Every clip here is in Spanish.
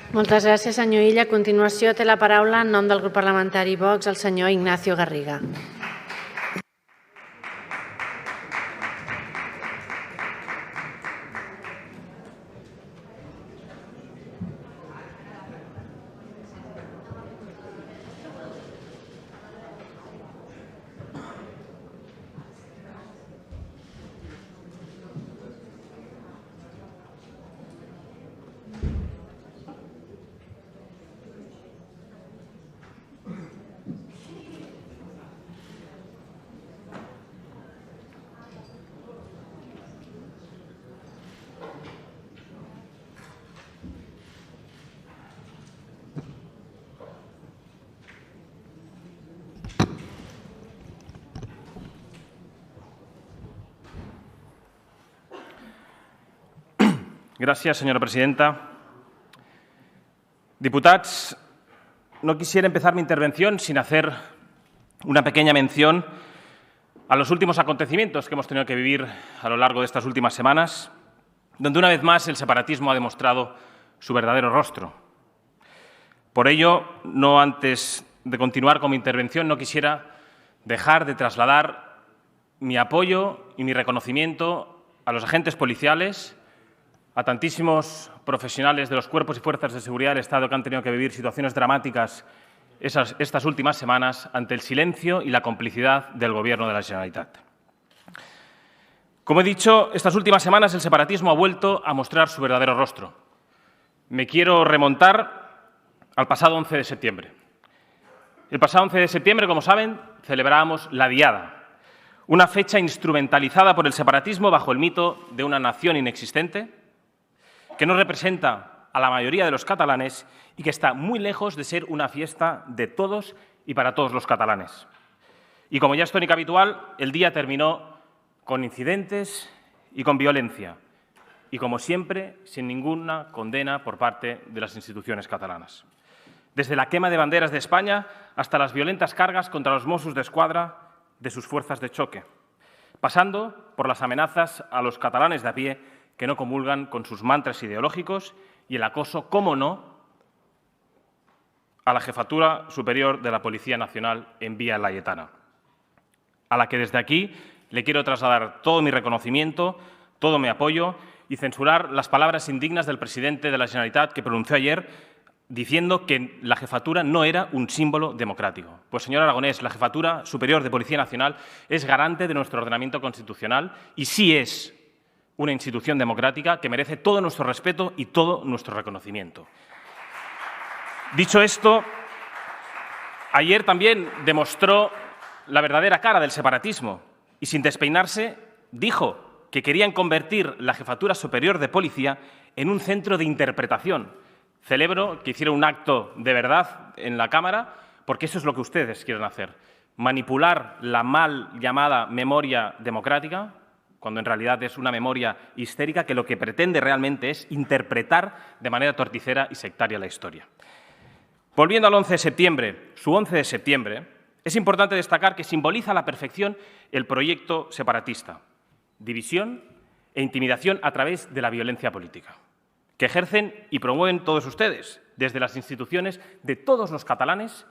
Moltes gràcies, senyor Illa. A continuació té la paraula en nom del grup parlamentari Vox el senyor Ignacio Garriga. Gràcies, senyora presidenta. Diputats, no quisiera empezar mi intervención sin hacer una pequeña mención a los últimos acontecimientos que hemos tenido que vivir a lo largo de estas últimas semanas, donde una vez más el separatismo ha demostrado su verdadero rostro. Por ello, no antes de continuar con mi intervención, no quisiera dejar de trasladar mi apoyo y mi reconocimiento a los agentes policiales, a tantísimos profesionales de los cuerpos y fuerzas de seguridad del Estado que han tenido que vivir situaciones dramáticas estas últimas semanas ante el silencio y la complicidad del Gobierno de la Generalitat. Como he dicho, estas últimas semanas el separatismo ha vuelto a mostrar su verdadero rostro. Me quiero remontar al pasado 11 de septiembre. El pasado 11 de septiembre, como saben, celebrábamos la Diada, una fecha instrumentalizada por el separatismo bajo el mito de una nación inexistente, que no representa a la mayoría de los catalanes y que está muy lejos de ser una fiesta de todos y para todos los catalanes. Y como ya es tónica habitual, el día terminó con incidentes y con violencia, y como siempre, sin ninguna condena por parte de las instituciones catalanas. Desde la quema de banderas de España hasta las violentas cargas contra los Mossos d'Esquadra de sus fuerzas de choque, pasando por las amenazas a los catalanes de a pie que no comulgan con sus mantras ideológicos y el acoso, cómo no, a la Jefatura Superior de la Policía Nacional en Vía Laietana, a la que desde aquí le quiero trasladar todo mi reconocimiento, todo mi apoyo y censurar las palabras indignas del presidente de la Generalitat que pronunció ayer diciendo que la jefatura no era un símbolo democrático. Pues, señor Aragonés, la Jefatura Superior de Policía Nacional es garante de nuestro ordenamiento constitucional y sí es una institución democrática que merece todo nuestro respeto y todo nuestro reconocimiento. Dicho esto, ayer también demostró la verdadera cara del separatismo y, sin despeinarse, dijo que querían convertir la Jefatura Superior de Policía en un centro de interpretación. Celebro que hicieron un acto de verdad en la Cámara, porque eso es lo que ustedes quieren hacer, manipular la mal llamada memoria democrática, cuando en realidad es una memoria histérica que lo que pretende realmente es interpretar de manera torticera y sectaria la historia. Volviendo al 11 de septiembre, su 11 de septiembre, es importante destacar que simboliza a la perfección el proyecto separatista, división e intimidación a través de la violencia política, que ejercen y promueven todos ustedes, desde las instituciones de todos los catalanes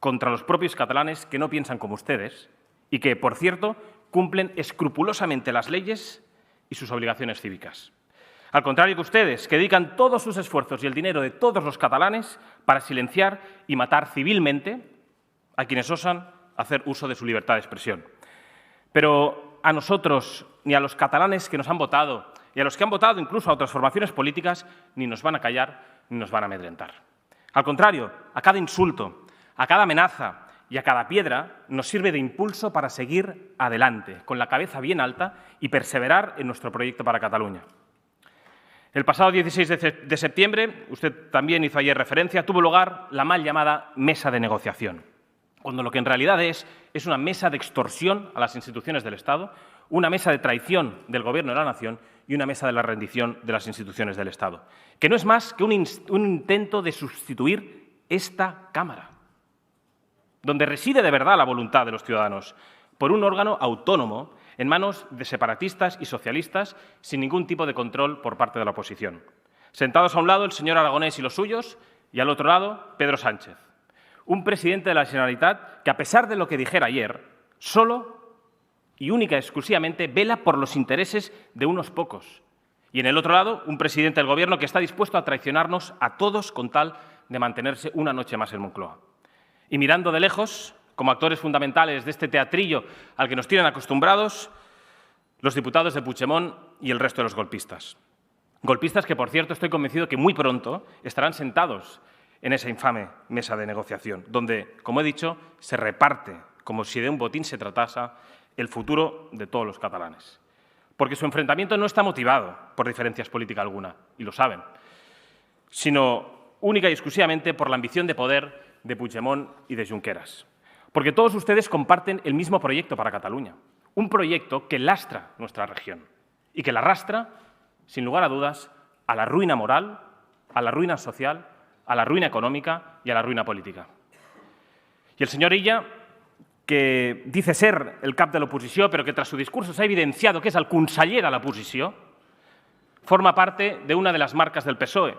contra los propios catalanes que no piensan como ustedes y que, por cierto, cumplen escrupulosamente las leyes y sus obligaciones cívicas. Al contrario que ustedes, que dedican todos sus esfuerzos y el dinero de todos los catalanes para silenciar y matar civilmente a quienes osan hacer uso de su libertad de expresión. Pero a nosotros, ni a los catalanes que nos han votado, y a los que han votado incluso a otras formaciones políticas, ni nos van a callar ni nos van a amedrentar. Al contrario, a cada insulto, a cada amenaza y a cada piedra nos sirve de impulso para seguir adelante, con la cabeza bien alta y perseverar en nuestro proyecto para Cataluña. El pasado 16 de septiembre, usted también hizo ayer referencia, tuvo lugar la mal llamada mesa de negociación, cuando lo que en realidad es una mesa de extorsión a las instituciones del Estado, una mesa de traición del Gobierno de la Nación y una mesa de la rendición de las instituciones del Estado, que no es más que un intento de sustituir esta Cámara, donde reside de verdad la voluntad de los ciudadanos, por un órgano autónomo en manos de separatistas y socialistas sin ningún tipo de control por parte de la oposición. Sentados a un lado el señor Aragonés y los suyos y al otro lado Pedro Sánchez. Un presidente de la Generalitat que, a pesar de lo que dijera ayer, solo y única y exclusivamente vela por los intereses de unos pocos. Y en el otro lado, un presidente del Gobierno que está dispuesto a traicionarnos a todos con tal de mantenerse una noche más en Moncloa. Y mirando de lejos, como actores fundamentales de este teatrillo al que nos tienen acostumbrados, los diputados de Puigdemont y el resto de los golpistas. Golpistas que, por cierto, estoy convencido que muy pronto estarán sentados en esa infame mesa de negociación, donde, como he dicho, se reparte, como si de un botín se tratase, el futuro de todos los catalanes. Porque su enfrentamiento no está motivado por diferencias políticas alguna, y lo saben, sino única y exclusivamente por la ambición de poder de Puigdemont y de Junqueras. Porque todos ustedes comparten el mismo proyecto para Cataluña, un proyecto que lastra nuestra región y que la arrastra, sin lugar a dudas, a la ruïna moral, a la ruïna social, a la ruïna econòmica i a la ruïna política. Y el señor Illa, que dice ser el cap de l'oposició, però que tras su discurso se ha evidenciado que es el conseller de l'oposició, forma parte de una de las marcas del PSOE,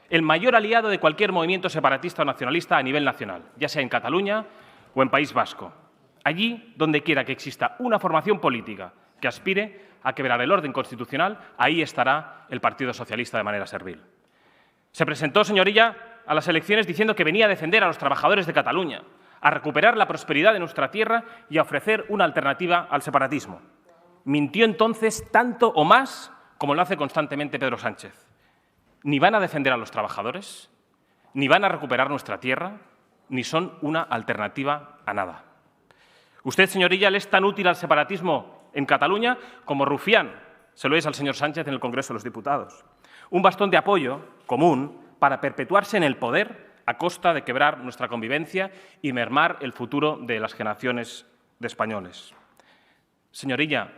el mayor aliado de cualquier movimiento separatista o nacionalista a nivel nacional, ya sea en Cataluña o en País Vasco. Allí, donde quiera que exista una formación política que aspire a quebrar el orden constitucional, ahí estará el Partido Socialista de manera servil. Se presentó, señor Illa, a las elecciones diciendo que venía a defender a los trabajadores de Cataluña, a recuperar la prosperidad de nuestra tierra y a ofrecer una alternativa al separatismo. Mintió entonces tanto o más como lo hace constantemente Pedro Sánchez. Ni van a defender a los trabajadores, ni van a recuperar nuestra tierra, ni son una alternativa a nada. Usted, señor Illa, le es tan útil al separatismo en Cataluña como Rufián se lo es al señor Sánchez en el Congreso de los Diputados. Un bastón de apoyo común para perpetuarse en el poder a costa de quebrar nuestra convivencia y mermar el futuro de las generaciones de españoles. Señor Illa,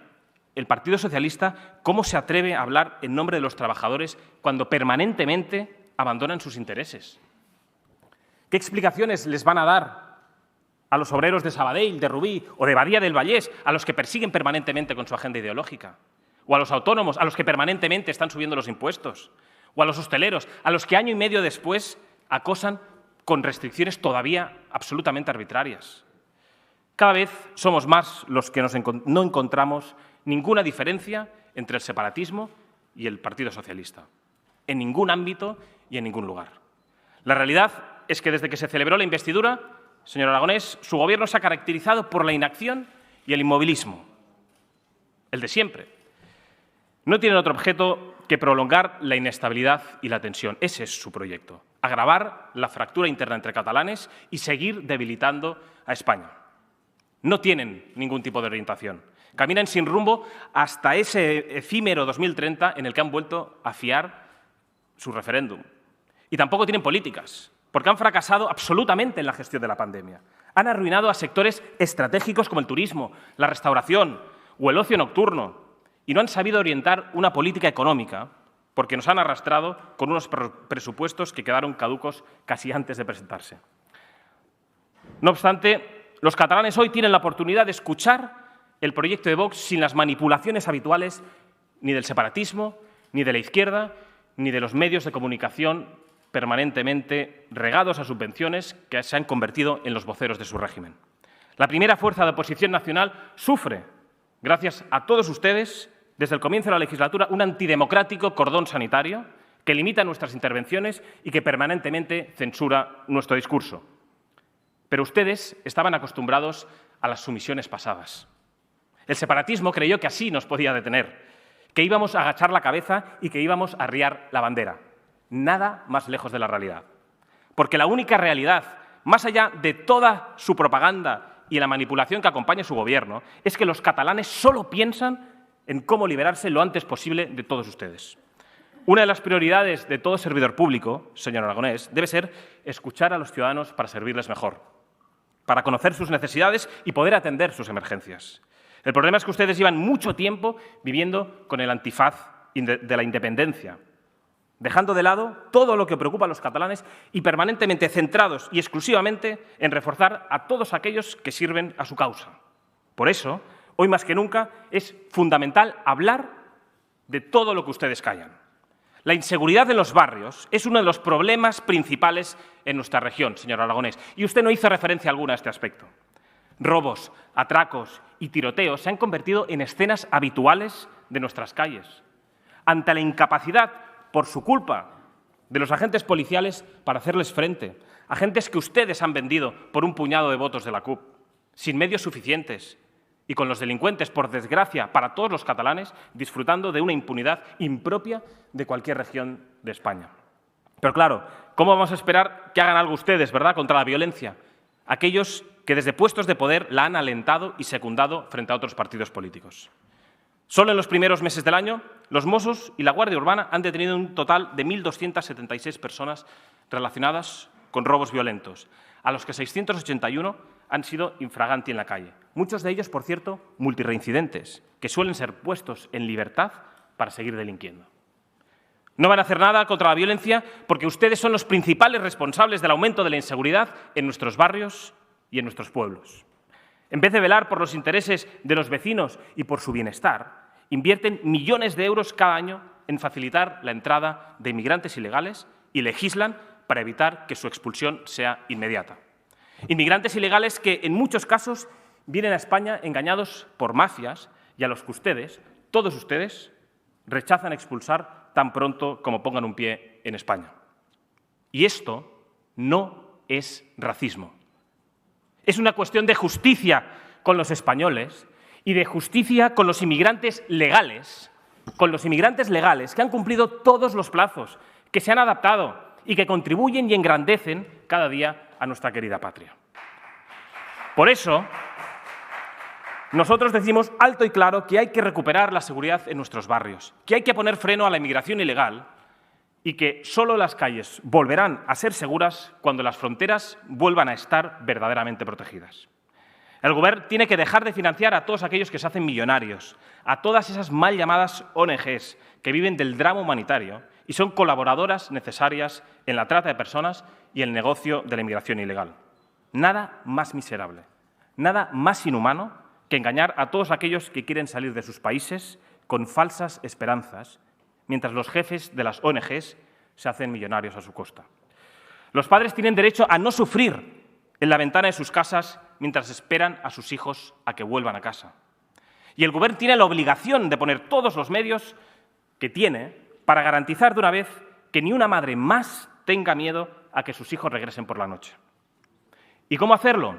el Partido Socialista, ¿cómo se atreve a hablar en nombre de los trabajadores cuando permanentemente abandonan sus intereses? ¿Qué explicaciones les van a dar a los obreros de Sabadell, de Rubí o de Badía del Vallés, a los que persiguen permanentemente con su agenda ideológica? ¿O a los autónomos, a los que permanentemente están subiendo los impuestos? ¿O a los hosteleros, a los que año y medio después acosan con restricciones todavía absolutamente arbitrarias? Cada vez somos más los que no encontramos ninguna diferencia entre el separatismo y el Partido Socialista, en ningún ámbito y en ningún lugar. La realidad es que desde que se celebró la investidura, señor Aragonés, su Gobierno se ha caracterizado por la inacción y el inmovilismo, el de siempre. No tienen otro objeto que prolongar la inestabilidad y la tensión. Ese es su proyecto, agravar la fractura interna entre catalanes y seguir debilitando a España. No tienen ningún tipo de orientación. Caminan sin rumbo hasta ese efímero 2030 en el que han vuelto a fiar su referéndum. Y tampoco tienen políticas, porque han fracasado absolutamente en la gestión de la pandemia. Han arruinado a sectores estratégicos como el turismo, la restauración o el ocio nocturno, y no han sabido orientar una política económica porque nos han arrastrado con unos presupuestos que quedaron caducos casi antes de presentarse. No obstante, los catalanes hoy tienen la oportunidad de escuchar el proyecto de Vox sin las manipulaciones habituales ni del separatismo, ni de la izquierda, ni de los medios de comunicación permanentemente regados a subvenciones que se han convertido en los voceros de su régimen. La primera fuerza de oposición nacional sufre, gracias a todos ustedes, desde el comienzo de la legislatura, un antidemocrático cordón sanitario que limita nuestras intervenciones y que permanentemente censura nuestro discurso. Pero ustedes estaban acostumbrados a las sumisiones pasadas. El separatismo creyó que así nos podía detener, que íbamos a agachar la cabeza y que íbamos a arriar la bandera. Nada más lejos de la realidad. Porque la única realidad, más allá de toda su propaganda y la manipulación que acompaña su gobierno, es que los catalanes solo piensan en cómo liberarse lo antes posible de todos ustedes. Una de las prioridades de todo servidor público, señor Aragonés, debe ser escuchar a los ciudadanos para servirles mejor, para conocer sus necesidades y poder atender sus emergencias. El problema es que ustedes llevan mucho tiempo viviendo con el antifaz de la independencia, dejando de lado todo lo que preocupa a los catalanes y permanentemente centrados y exclusivamente en reforzar a todos aquellos que sirven a su causa. Por eso, hoy más que nunca, es fundamental hablar de todo lo que ustedes callan. La inseguridad en los barrios es uno de los problemas principales en nuestra región, señor Aragonés, y usted no hizo referencia alguna a este aspecto. Robos, atracos y tiroteos se han convertido en escenas habituales de nuestras calles. Ante la incapacidad, por su culpa, de los agentes policiales para hacerles frente, agentes que ustedes han vendido por un puñado de votos de la CUP, sin medios suficientes y con los delincuentes, por desgracia, para todos los catalanes, disfrutando de una impunidad impropia de cualquier región de España. Pero claro, ¿cómo vamos a esperar que hagan algo ustedes, verdad, contra la violencia? Aquellos que desde puestos de poder la han alentado y secundado frente a otros partidos políticos. Solo en los primeros meses del año, los Mossos y la Guardia Urbana han detenido un total de 1.276 personas relacionadas con robos violentos, a los que 681 han sido infraganti en la calle. Muchos de ellos, por cierto, multireincidentes, que suelen ser puestos en libertad para seguir delinquiendo. No van a hacer nada contra la violencia porque ustedes son los principales responsables del aumento de la inseguridad en nuestros barrios y en nuestros pueblos. En vez de velar por los intereses de los vecinos y por su bienestar, invierten millones de euros cada año en facilitar la entrada de inmigrantes ilegales y legislan para evitar que su expulsión sea inmediata. Inmigrantes ilegales que, en muchos casos, vienen a España engañados por mafias y a los que ustedes, todos ustedes, rechazan expulsar tan pronto como pongan un pie en España. Y esto no es racismo. Es una cuestión de justicia con los españoles y de justicia con los inmigrantes legales, que han cumplido todos los plazos, que se han adaptado y que contribuyen y engrandecen cada día a nuestra querida patria. Por eso, nosotros decimos alto y claro que hay que recuperar la seguridad en nuestros barrios, que hay que poner freno a la inmigración ilegal y que solo las calles volverán a ser seguras cuando las fronteras vuelvan a estar verdaderamente protegidas. El Gobierno tiene que dejar de financiar a todos aquellos que se hacen millonarios, a todas esas mal llamadas ONGs que viven del drama humanitario y son colaboradoras necesarias en la trata de personas y el negocio de la inmigración ilegal. Nada más miserable, nada más inhumano que engañar a todos aquellos que quieren salir de sus países con falsas esperanzas, mientras los jefes de las ONGs se hacen millonarios a su costa. Los padres tienen derecho a no sufrir en la ventana de sus casas mientras esperan a sus hijos a que vuelvan a casa. Y el Gobierno tiene la obligación de poner todos los medios que tiene para garantizar de una vez que ni una madre más tenga miedo a que sus hijos regresen por la noche. ¿Y cómo hacerlo?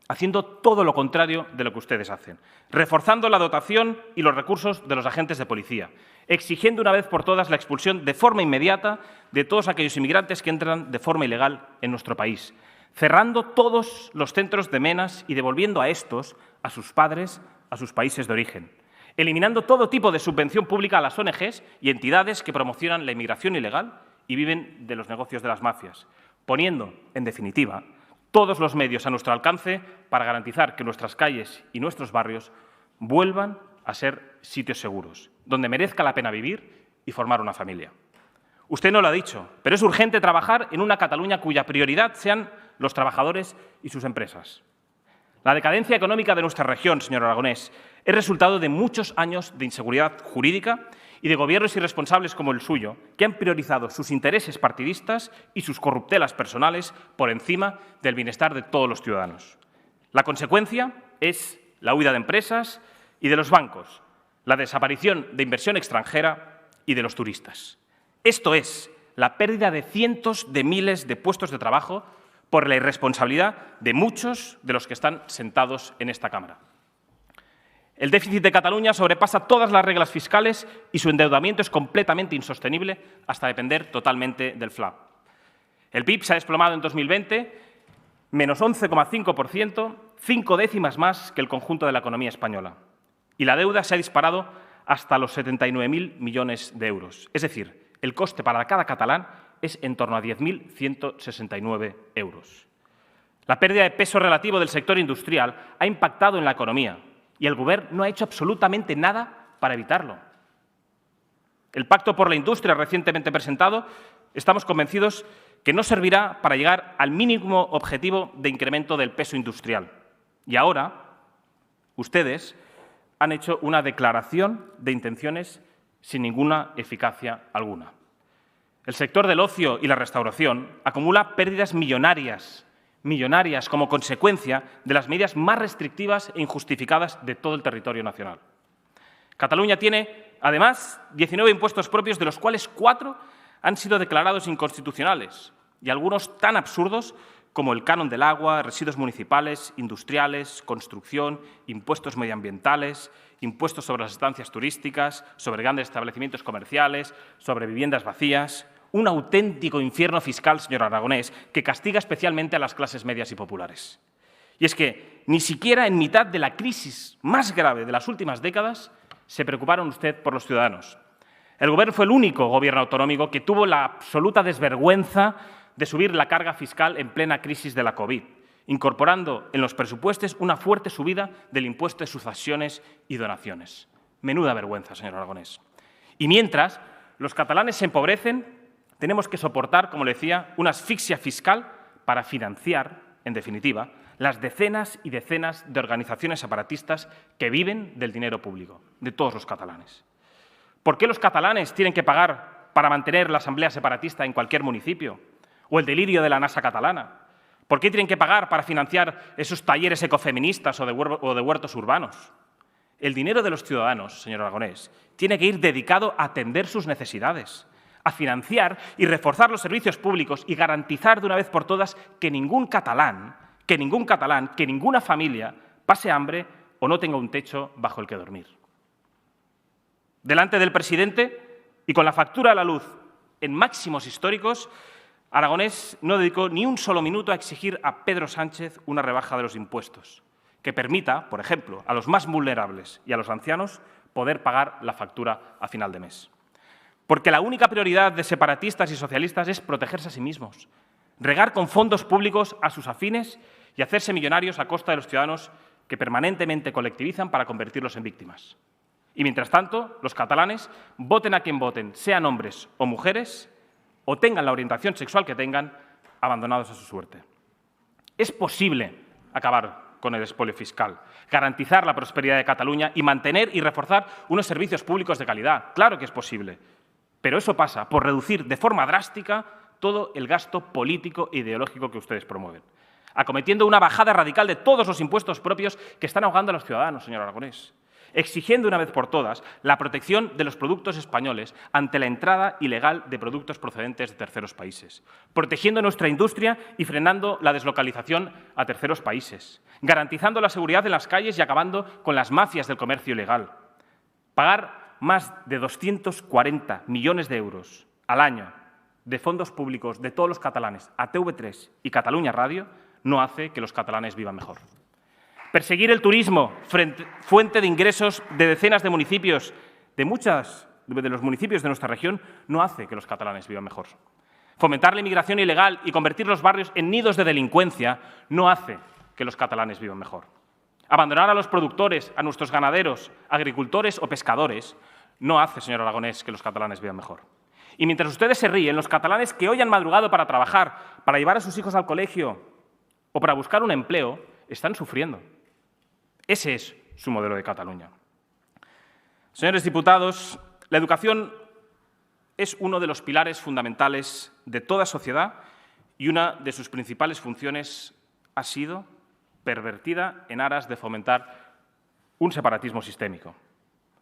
Haciendo todo lo contrario de lo que ustedes hacen, reforzando la dotación y los recursos de los agentes de policía, exigiendo una vez por todas la expulsión de forma inmediata de todos aquellos inmigrantes que entran de forma ilegal en nuestro país, cerrando todos los centros de menas y devolviendo a estos, a sus padres, a sus países de origen, eliminando todo tipo de subvención pública a las ONGs y entidades que promocionan la inmigración ilegal y viven de los negocios de las mafias, poniendo, en definitiva, todos los medios a nuestro alcance para garantizar que nuestras calles y nuestros barrios vuelvan a ser sitios seguros, donde merezca la pena vivir y formar una familia. Usted no lo ha dicho, pero es urgente trabajar en una Cataluña cuya prioridad sean los trabajadores y sus empresas. La decadencia económica de nuestra región, señor Aragonés, es resultado de muchos años de inseguridad jurídica y de gobiernos irresponsables como el suyo, que han priorizado sus intereses partidistas y sus corruptelas personales por encima del bienestar de todos los ciudadanos. La consecuencia es la huida de empresas y de los bancos, la desaparición de inversión extranjera y de los turistas. Esto es la pérdida de cientos de miles de puestos de trabajo por la irresponsabilidad de muchos de los que están sentados en esta Cámara. El déficit de Cataluña sobrepasa todas las reglas fiscales y su endeudamiento es completamente insostenible hasta depender totalmente del FLA. El PIB se ha desplomado en 2020, menos 11,5%, 5 décimas más que el conjunto de la economía española. Y la deuda se ha disparado hasta los 79.000 millones de euros. Es decir, el coste para cada catalán es en torno a 10.169 euros. La pérdida de peso relativo del sector industrial ha impactado en la economía y el Gobierno no ha hecho absolutamente nada para evitarlo. El Pacto por la Industria recientemente presentado, estamos convencidos que no servirá para llegar al mínimo objetivo de incremento del peso industrial. Y ahora, ustedes han hecho una declaración de intenciones sin ninguna eficacia alguna. El sector del ocio y la restauración acumula pérdidas millonarias como consecuencia de las medidas más restrictivas e injustificadas de todo el territorio nacional. Cataluña tiene, además, 19 impuestos propios, de los cuales 4 han sido declarados inconstitucionales, y algunos tan absurdos como el canon del agua, residuos municipales, industriales, construcción, impuestos medioambientales, impuestos sobre las estancias turísticas, sobre grandes establecimientos comerciales, sobre viviendas vacías. Un auténtico infierno fiscal, señor Aragonés, que castiga especialmente a las clases medias y populares. Y es que ni siquiera en mitad de la crisis más grave de las últimas décadas se preocuparon usted por los ciudadanos. El Gobierno fue el único gobierno autonómico que tuvo la absoluta desvergüenza de subir la carga fiscal en plena crisis de la COVID, incorporando en los presupuestos una fuerte subida del impuesto de sucesiones y donaciones. Menuda vergüenza, señor Aragonés. Y mientras los catalanes se empobrecen, tenemos que soportar, como le decía, una asfixia fiscal para financiar, en definitiva, las decenas y decenas de organizaciones separatistas que viven del dinero público, de todos los catalanes. ¿Por qué los catalanes tienen que pagar para mantener la asamblea separatista en cualquier municipio? ¿O el delirio de la NASA catalana? ¿Por qué tienen que pagar para financiar esos talleres ecofeministas o de huertos urbanos? El dinero de los ciudadanos, señor Aragonés, tiene que ir dedicado a atender sus necesidades, a financiar y reforzar los servicios públicos y garantizar de una vez por todas que ningún catalán, que ninguna familia pase hambre o no tenga un techo bajo el que dormir. Delante del presidente y con la factura de la luz en máximos históricos, Aragonés no dedicó ni un solo minuto a exigir a Pedro Sánchez una rebaja de los impuestos que permita, por ejemplo, a los más vulnerables y a los ancianos poder pagar la factura a final de mes. Porque la única prioridad de separatistas y socialistas es protegerse a sí mismos, regar con fondos públicos a sus afines y hacerse millonarios a costa de los ciudadanos que permanentemente colectivizan para convertirlos en víctimas. Y mientras tanto, los catalanes, voten a quien voten, sean hombres o mujeres, o tengan la orientación sexual que tengan, abandonados a su suerte. Es posible acabar con el expolio fiscal, garantizar la prosperidad de Cataluña y mantener y reforzar unos servicios públicos de calidad. Claro que es posible, pero eso pasa por reducir de forma drástica todo el gasto político e ideológico que ustedes promueven, acometiendo una bajada radical de todos los impuestos propios que están ahogando a los ciudadanos, señor Aragonés, exigiendo una vez por todas la protección de los productos españoles ante la entrada ilegal de productos procedentes de terceros países, protegiendo nuestra industria y frenando la deslocalización a terceros países, garantizando la seguridad en las calles y acabando con las mafias del comercio ilegal. Pagar más de 240 millones de euros al año de fondos públicos de todos los catalanes a TV3 y Catalunya Radio no hace que los catalanes vivan mejor. Perseguir el turismo, fuente de ingresos de decenas de municipios, de los municipios de nuestra región, no hace que los catalanes vivan mejor. Fomentar la inmigración ilegal y convertir los barrios en nidos de delincuencia no hace que los catalanes vivan mejor. Abandonar a los productores, a nuestros ganaderos, agricultores o pescadores no hace, señor Aragonés, que los catalanes vivan mejor. Y mientras ustedes se ríen, los catalanes que hoy han madrugado para trabajar, para llevar a sus hijos al colegio o para buscar un empleo, están sufriendo. Ese es su modelo de Cataluña. Señores diputados, la educación es uno de los pilares fundamentales de toda sociedad y una de sus principales funciones ha sido pervertida en aras de fomentar un separatismo sistémico.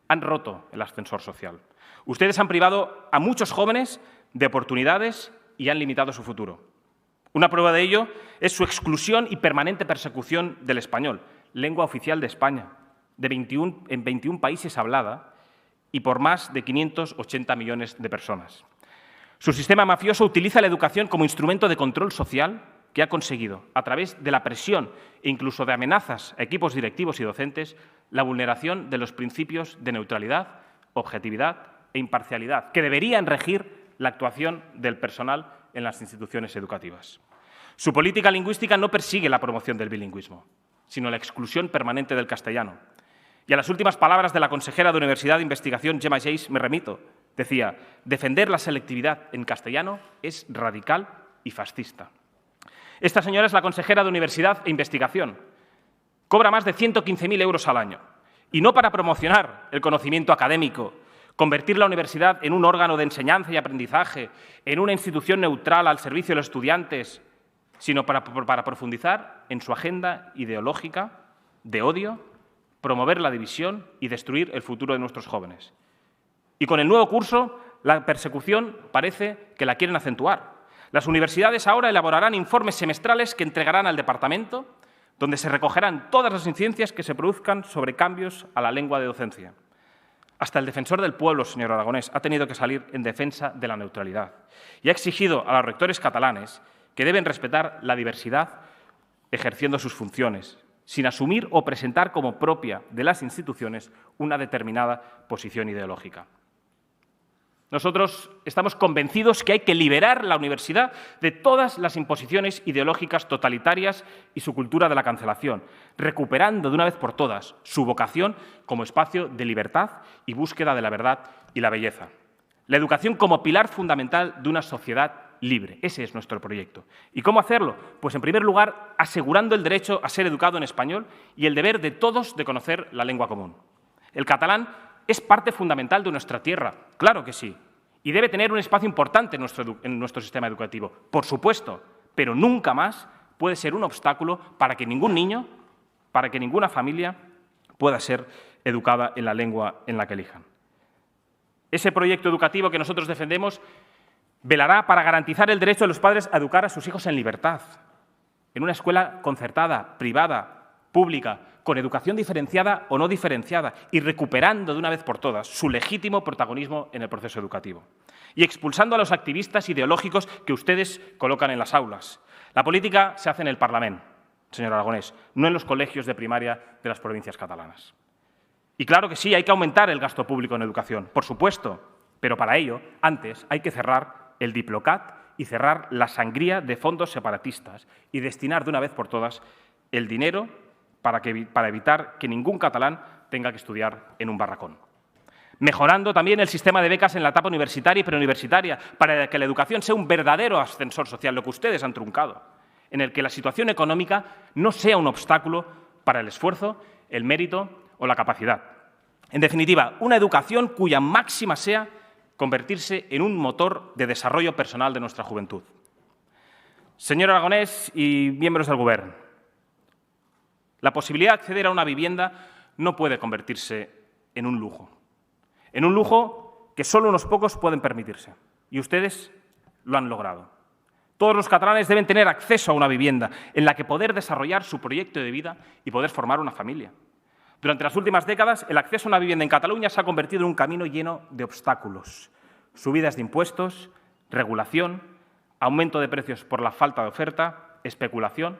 Han roto el ascensor social. Ustedes han privado a muchos jóvenes de oportunidades y han limitado su futuro. Una prueba de ello es su exclusión y permanente persecución del español, lengua oficial de España, en 21 países hablada y por más de 580 millones de personas. Su sistema mafioso utiliza la educación como instrumento de control social que ha conseguido, a través de la presión e incluso de amenazas a equipos directivos y docentes, la vulneración de los principios de neutralidad, objetividad e imparcialidad que deberían regir la actuación del personal en las instituciones educativas. Su política lingüística no persigue la promoción del bilingüismo, sino la exclusión permanente del castellano. Y a las últimas palabras de la consejera de Universidad de Investigación, Gemma Geis, me remito. Decía, defender la selectividad en castellano es radical y fascista. Esta señora es la consejera de Universidad e Investigación. Cobra más de 115.000 euros al año. Y no para promocionar el conocimiento académico, Convertir la universidad en un órgano de enseñanza y aprendizaje, en una institución neutral al servicio de los estudiantes, sino para profundizar en su agenda ideológica de odio, promover la división y destruir el futuro de nuestros jóvenes. Y con el nuevo curso, la persecución parece que la quieren acentuar. Las universidades ahora elaborarán informes semestrales que entregarán al departamento, donde se recogerán todas las incidencias que se produzcan sobre cambios a la lengua de docencia. Hasta el defensor del pueblo, señor Aragonés, ha tenido que salir en defensa de la neutralidad y ha exigido a los rectores catalanes que deben respetar la diversidad ejerciendo sus funciones, sin asumir o presentar como propia de las instituciones una determinada posición ideológica. Nosotros estamos convencidos que hay que liberar la universidad de todas las imposiciones ideológicas totalitarias y su cultura de la cancelación, recuperando de una vez por todas su vocación como espacio de libertad y búsqueda de la verdad y la belleza. La educación como pilar fundamental de una sociedad libre. Ese es nuestro proyecto. ¿Y cómo hacerlo? Pues, en primer lugar, asegurando el derecho a ser educado en español y el deber de todos de conocer la lengua común. El catalán es parte fundamental de nuestra tierra, claro que sí, y debe tener un espacio importante en nuestro sistema educativo, por supuesto, pero nunca más puede ser un obstáculo para que ningún niño, para que ninguna familia pueda ser educada en la lengua en la que elijan. Ese proyecto educativo que nosotros defendemos velará para garantizar el derecho de los padres a educar a sus hijos en libertad, en una escuela concertada, privada, pública, con educación diferenciada o no diferenciada y recuperando de una vez por todas su legítimo protagonismo en el proceso educativo. Y expulsando a los activistas ideológicos que ustedes colocan en las aulas. La política se hace en el Parlamento, señor Aragonés, no en los colegios de primaria de las provincias catalanas. Y claro que sí, hay que aumentar el gasto público en educación, por supuesto, pero para ello, antes, hay que cerrar el Diplocat y cerrar la sangría de fondos separatistas y destinar de una vez por todas el dinero para evitar que ningún catalán tenga que estudiar en un barracón. Mejorando también el sistema de becas en la etapa universitaria y preuniversitaria para que la educación sea un verdadero ascensor social, lo que ustedes han truncado, en el que la situación económica no sea un obstáculo para el esfuerzo, el mérito o la capacidad. En definitiva, una educación cuya máxima sea convertirse en un motor de desarrollo personal de nuestra juventud. Señor Aragonés y miembros del Gobierno, la posibilidad de acceder a una vivienda no puede convertirse en un lujo que solo unos pocos pueden permitirse, y ustedes lo han logrado. Todos los catalanes deben tener acceso a una vivienda en la que poder desarrollar su proyecto de vida y poder formar una familia. Durante las últimas décadas, el acceso a una vivienda en Cataluña se ha convertido en un camino lleno de obstáculos. Subidas de impuestos, regulación, aumento de precios por la falta de oferta, especulación,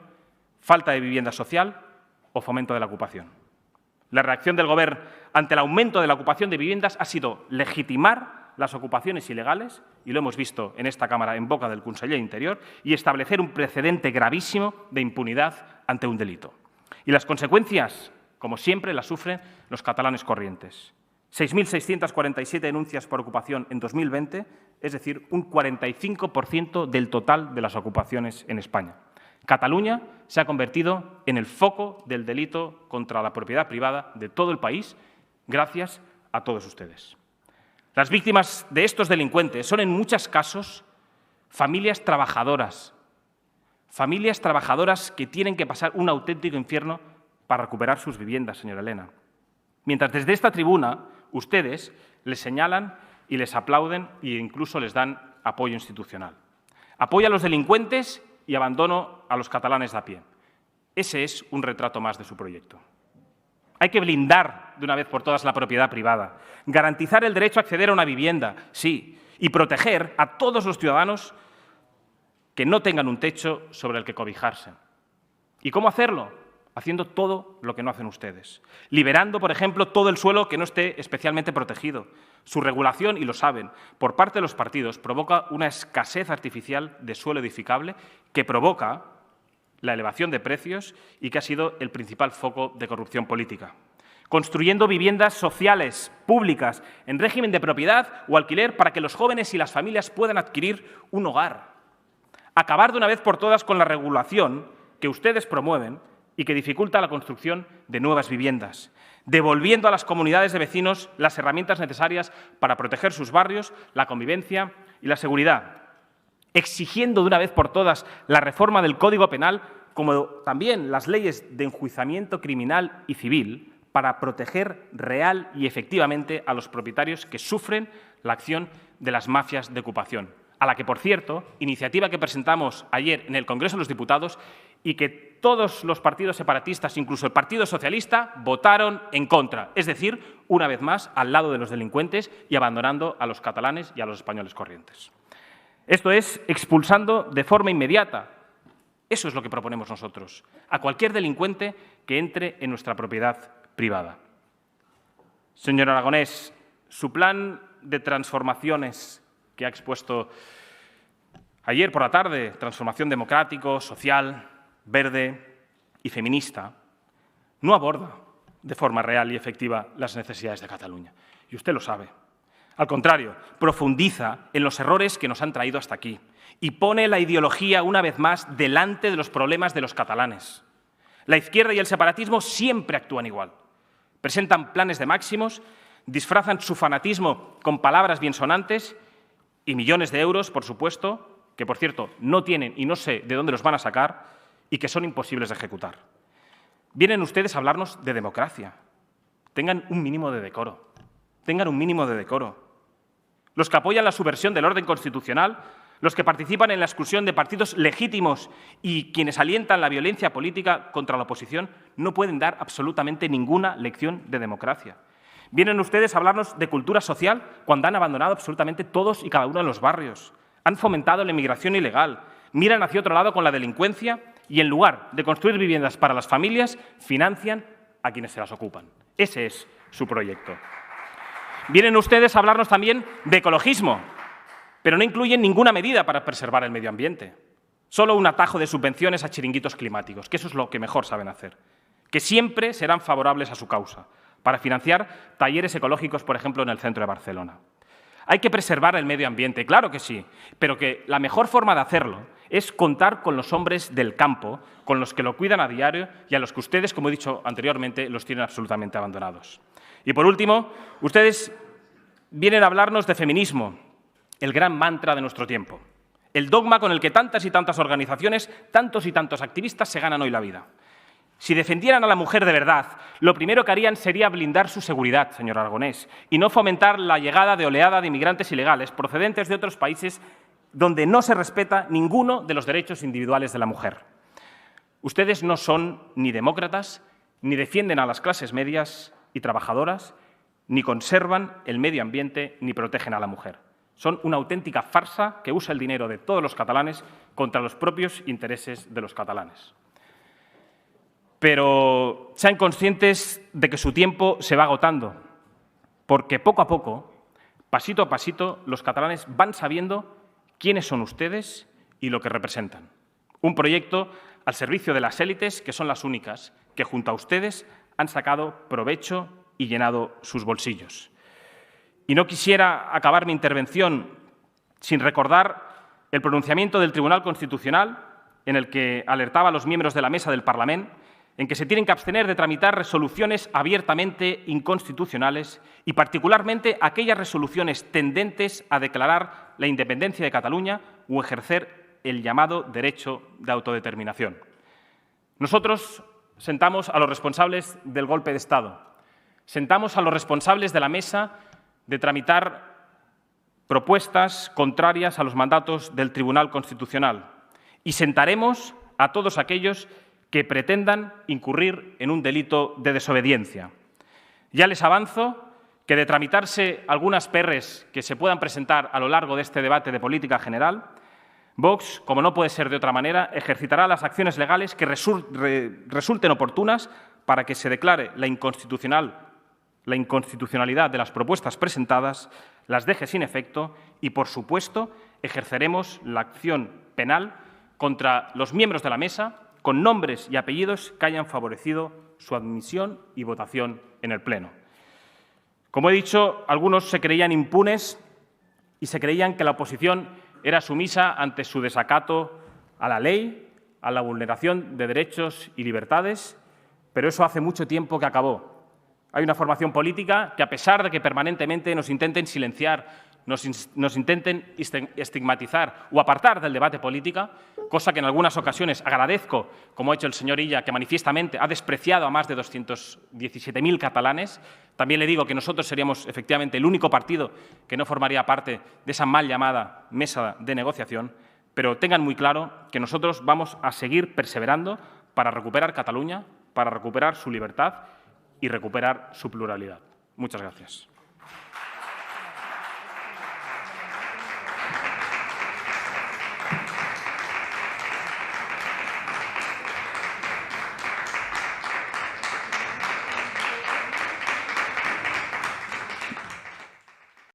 falta de vivienda social o fomento de la ocupación. La reacción del Gobierno ante el aumento de la ocupación de viviendas ha sido legitimar las ocupaciones ilegales, y lo hemos visto en esta Cámara en boca del conseller Interior, y establecer un precedente gravísimo de impunidad ante un delito. Y las consecuencias, como siempre, las sufren los catalanes corrientes. 6.647 denuncias por ocupación en 2020, es decir, un 45% del total de las ocupaciones en España. Cataluña se ha convertido en el foco del delito contra la propiedad privada de todo el país, gracias a todos ustedes. Las víctimas de estos delincuentes son, en muchos casos, familias trabajadoras que tienen que pasar un auténtico infierno para recuperar sus viviendas, señora Elena. Mientras desde esta tribuna ustedes les señalan y les aplauden e incluso les dan apoyo institucional. Apoya a los delincuentes y abandono a los catalanes de a pie. Ese es un retrato más de su proyecto. Hay que blindar de una vez por todas la propiedad privada, garantizar el derecho a acceder a una vivienda, sí, y proteger a todos los ciudadanos que no tengan un techo sobre el que cobijarse. ¿Y cómo hacerlo? Haciendo todo lo que no hacen ustedes. Liberando, por ejemplo, todo el suelo que no esté especialmente protegido. Su regulación, y lo saben, por parte de los partidos provoca una escasez artificial de suelo edificable que provoca la elevación de precios y que ha sido el principal foco de corrupción política. Construyendo viviendas sociales, públicas, en régimen de propiedad o alquiler para que los jóvenes y las familias puedan adquirir un hogar. Acabar de una vez por todas con la regulación que ustedes promueven y que dificulta la construcción de nuevas viviendas, devolviendo a las comunidades de vecinos las herramientas necesarias para proteger sus barrios, la convivencia y la seguridad, exigiendo de una vez por todas la reforma del Código Penal, como también las leyes de enjuiciamiento criminal y civil, para proteger real y efectivamente a los propietarios que sufren la acción de las mafias de ocupación, a la que, por cierto, iniciativa que presentamos ayer en el Congreso de los Diputados y que todos los partidos separatistas, incluso el Partido Socialista, votaron en contra. Es decir, una vez más, al lado de los delincuentes y abandonando a los catalanes y a los españoles corrientes. Esto es, expulsando de forma inmediata, eso es lo que proponemos nosotros, a cualquier delincuente que entre en nuestra propiedad privada. Señor Aragonés, su plan de transformaciones que ha expuesto ayer por la tarde, transformación democrático, social, verde y feminista, no aborda de forma real y efectiva las necesidades de Cataluña. Y usted lo sabe. Al contrario, profundiza en los errores que nos han traído hasta aquí y pone la ideología una vez más delante de los problemas de los catalanes. La izquierda y el separatismo siempre actúan igual. Presentan planes de máximos, disfrazan su fanatismo con palabras biensonantes y millones de euros, por supuesto, que, por cierto, no tienen y no sé de dónde los van a sacar y que son imposibles de ejecutar. Vienen ustedes a hablarnos de democracia. Tengan un mínimo de decoro. Tengan un mínimo de decoro. Los que apoyan la subversión del orden constitucional, los que participan en la exclusión de partidos legítimos y quienes alientan la violencia política contra la oposición, no pueden dar absolutamente ninguna lección de democracia. Vienen ustedes a hablarnos de cultura social cuando han abandonado absolutamente todos y cada uno de los barrios. Han fomentado la inmigración ilegal, miran hacia otro lado con la delincuencia y, en lugar de construir viviendas para las familias, financian a quienes se las ocupan. Ese es su proyecto. Vienen ustedes a hablarnos también de ecologismo, pero no incluyen ninguna medida para preservar el medio ambiente. Solo un atajo de subvenciones a chiringuitos climáticos, que eso es lo que mejor saben hacer, que siempre serán favorables a su causa, para financiar talleres ecológicos, por ejemplo, en el centro de Barcelona. Hay que preservar el medio ambiente, claro que sí, pero que la mejor forma de hacerlo es contar con los hombres del campo, con los que lo cuidan a diario y a los que ustedes, como he dicho anteriormente, los tienen absolutamente abandonados. Y, por último, ustedes vienen a hablarnos de feminismo, el gran mantra de nuestro tiempo, el dogma con el que tantas y tantas organizaciones, tantos y tantos activistas se ganan hoy la vida. Si defendieran a la mujer de verdad, lo primero que harían sería blindar su seguridad, señor Aragonés, y no fomentar la llegada de oleada de inmigrantes ilegales procedentes de otros países donde no se respeta ninguno de los derechos individuales de la mujer. Ustedes no son ni demócratas, ni defienden a las clases medias y trabajadoras, ni conservan el medio ambiente, ni protegen a la mujer. Son una auténtica farsa que usa el dinero de todos los catalanes contra los propios intereses de los catalanes. Pero sean conscientes de que su tiempo se va agotando, porque poco a poco, pasito a pasito, los catalanes van sabiendo quiénes son ustedes y lo que representan. Un proyecto al servicio de las élites, que son las únicas que junto a ustedes han sacado provecho y llenado sus bolsillos. Y no quisiera acabar mi intervención sin recordar el pronunciamiento del Tribunal Constitucional en el que alertaba a los miembros de la mesa del Parlament en que se tienen que abstener de tramitar resoluciones abiertamente inconstitucionales y particularmente aquellas resoluciones tendentes a declarar la independencia de Cataluña o ejercer el llamado derecho de autodeterminación. Nosotros sentamos a los responsables del golpe de Estado, sentamos a los responsables de la mesa de tramitar propuestas contrarias a los mandatos del Tribunal Constitucional y sentaremos a todos aquellos que pretendan incurrir en un delito de desobediencia. Ya les avanzo que de tramitarse algunas PRs que se puedan presentar a lo largo de este debate de política general, Vox, como no puede ser de otra manera, ejercitará las acciones legales que resulten oportunas para que se declare la inconstitucionalidad de las propuestas presentadas, las deje sin efecto y, por supuesto, ejerceremos la acción penal contra los miembros de la mesa con nombres y apellidos que hayan favorecido su admisión y votación en el Pleno. Como he dicho, algunos se creían impunes y se creían que la oposición era sumisa ante su desacato a la ley, a la vulneración de derechos y libertades, pero eso hace mucho tiempo que acabó. Hay una formación política que, a pesar de que permanentemente nos intenten silenciar, nos intenten estigmatizar o apartar del debate político, cosa que en algunas ocasiones agradezco, como ha hecho el señor Illa, que manifiestamente ha despreciado a más de 217.000 catalanes. También le digo que nosotros seríamos efectivamente el único partido que no formaría parte de esa mal llamada mesa de negociación, pero tengan muy claro que nosotros vamos a seguir perseverando para recuperar Cataluña, para recuperar su libertad y recuperar su pluralidad. Muchas gracias.